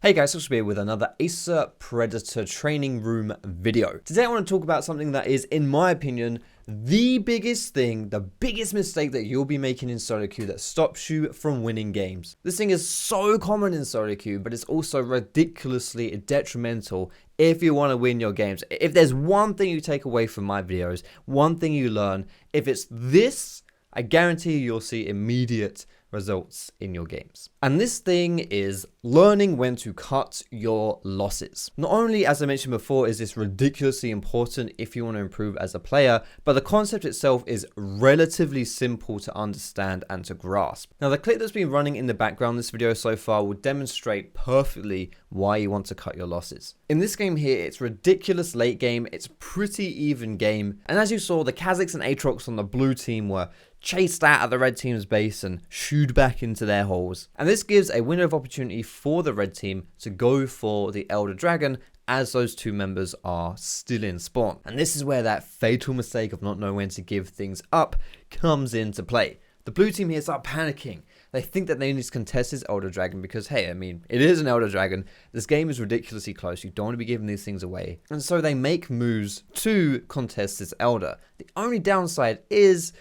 Hey guys, Foxdrop here with another Acer Predator training room video. Today I want to talk about something that is, in my opinion, the biggest thing, the biggest mistake that you'll be making in solo queue that stops you from winning games. This thing is so common in solo queue, but it's also ridiculously detrimental if you want to win your games. If there's one thing you take away from my videos, one thing you learn, if it's this, I guarantee you'll see immediate results in your games. And this thing is learning when to cut your losses. Not only, as I mentioned before, is this ridiculously important if you want to improve as a player, but the concept itself is relatively simple to understand and to grasp. Now, the clip that's been running in the background in this video so far will demonstrate perfectly why you want to cut your losses. In this game here, it's ridiculous late game, it's pretty even game, and as you saw, the Kazakhs and Aatrox on the blue team were chased out of the red team's base and shooed back into their holes. And this gives a window of opportunity for the red team to go for the Elder Dragon as those two members are still in spawn. And this is where that fatal mistake of not knowing when to give things up comes into play. The blue team here start panicking. They think that they need to contest this Elder Dragon because, hey, I mean, it is an Elder Dragon. This game is ridiculously close. You don't want to be giving these things away. And so they make moves to contest this Elder. The only downside is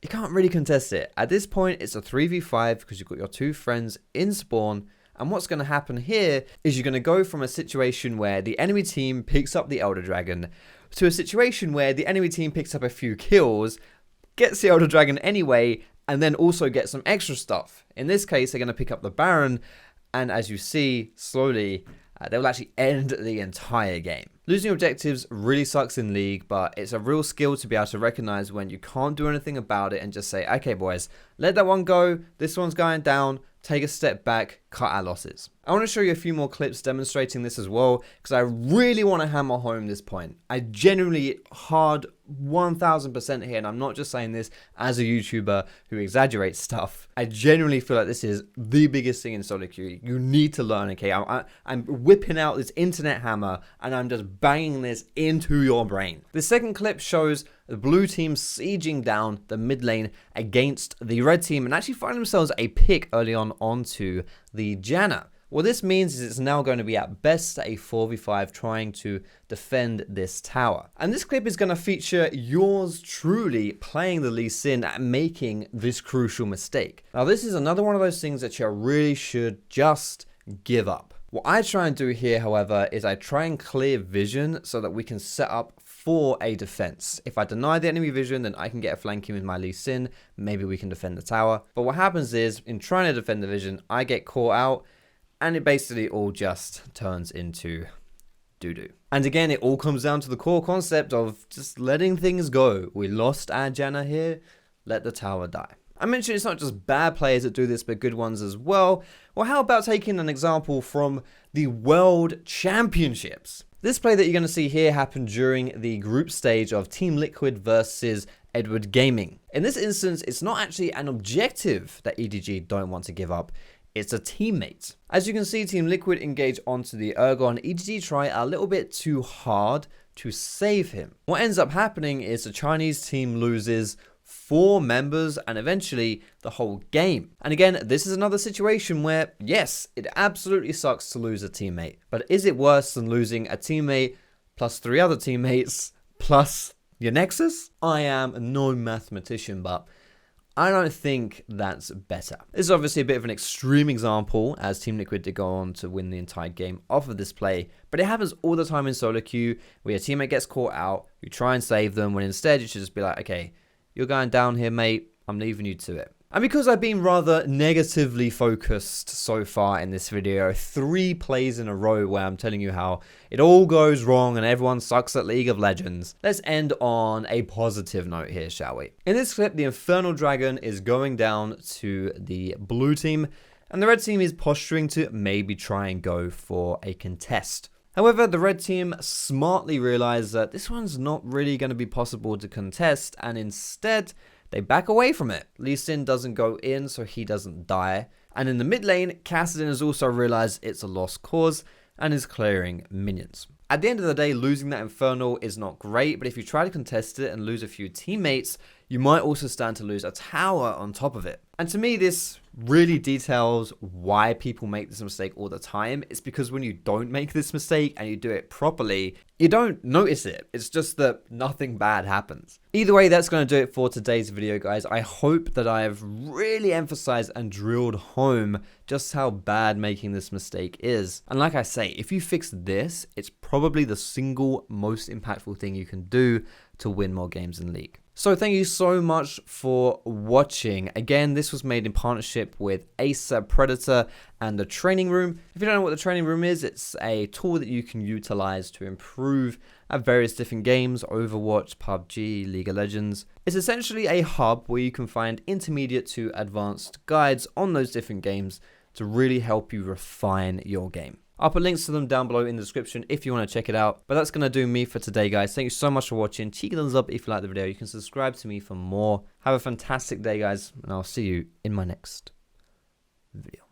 you can't really contest it. At this point, it's a 3v5 because you've got your two friends in spawn. And what's going to happen here is you're going to go from a situation where the enemy team picks up the Elder Dragon to a situation where the enemy team picks up a few kills, gets the Elder Dragon anyway, and then also gets some extra stuff. In this case, they're going to pick up the Baron. And as you see, slowly, they will actually end the entire game. Losing objectives really sucks in League, but it's a real skill to be able to recognize when you can't do anything about it and just say, okay boys, let that one go, this one's going down, take a step back, cut our losses. I want to show you a few more clips demonstrating this as well, because I really want to hammer home this point. I genuinely hard 1000% here, and I'm not just saying this as a YouTuber who exaggerates stuff. I genuinely feel like this is the biggest thing in solo queue. You need to learn, okay? I'm whipping out this internet hammer, and I'm just banging this into your brain. The second clip shows the blue team sieging down the mid lane against the red team and actually finding themselves a pick early on onto the Janna. What this means is it's now going to be at best a 4v5 trying to defend this tower. And this clip is going to feature yours truly playing the Lee Sin and making this crucial mistake. Now, this is another one of those things that you really should just give up. What I try and do here, however, is I try and clear vision so that we can set up for a defense. If I deny the enemy vision, then I can get a flanking with my Lee Sin. Maybe we can defend the tower. But what happens is, in trying to defend the vision, I get caught out, and it basically all just turns into doo-doo. And again, it all comes down to the core concept of just letting things go. We lost our Janna here, let the tower die. I mentioned it's not just bad players that do this, but good ones as well. Well, how about taking an example from the World Championships? This play that you're going to see here happened during the group stage of Team Liquid versus Edward Gaming. In this instance, it's not actually an objective that EDG don't want to give up. It's a teammate. As you can see, Team Liquid engage onto the Ergon. EDG try a little bit too hard to save him. What ends up happening is the Chinese team loses 4 members and eventually the whole game. And again, this is another situation where, yes, it absolutely sucks to lose a teammate. But is it worse than losing a teammate plus 3 other teammates plus your Nexus? I am no mathematician, but I don't think that's better. This is obviously a bit of an extreme example, as Team Liquid did go on to win the entire game off of this play, but it happens all the time in solo queue where your teammate gets caught out, you try and save them, when instead you should just be like, okay, you're going down here, mate, I'm leaving you to it. And because I've been rather negatively focused so far in this video, 3 plays in a row where I'm telling you how it all goes wrong and everyone sucks at League of Legends, let's end on a positive note here, shall we? In this clip, the Infernal Dragon is going down to the blue team, and the red team is posturing to maybe try and go for a contest. However, the red team smartly realize that this one's not really going to be possible to contest, and instead they back away from it. Lee Sin doesn't go in, so he doesn't die. And in the mid lane, Kassadin has also realized it's a lost cause and is clearing minions. At the end of the day, losing that Infernal is not great, but if you try to contest it and lose a few teammates, you might also stand to lose a tower on top of it. And to me, this really details why people make this mistake all the time. It's because when you don't make this mistake and you do it properly, you don't notice it. It's just that nothing bad happens. Either way, that's going to do it for today's video, guys. I hope that I have really emphasized and drilled home just how bad making this mistake is. And like I say, if you fix this, it's probably the single most impactful thing you can do to win more games in League. So thank you so much for watching. Again, this was made in partnership with Acer Predator and the Training Room. If you don't know what the Training Room is, it's a tool that you can utilize to improve at various different games, Overwatch, PUBG, League of Legends. It's essentially a hub where you can find intermediate to advanced guides on those different games to really help you refine your game. I'll put links to them down below in the description if you want to check it out. But that's going to do me for today, guys. Thank you so much for watching. Cheeky thumbs up if you like the video. You can subscribe to me for more. Have a fantastic day, guys, and I'll see you in my next video.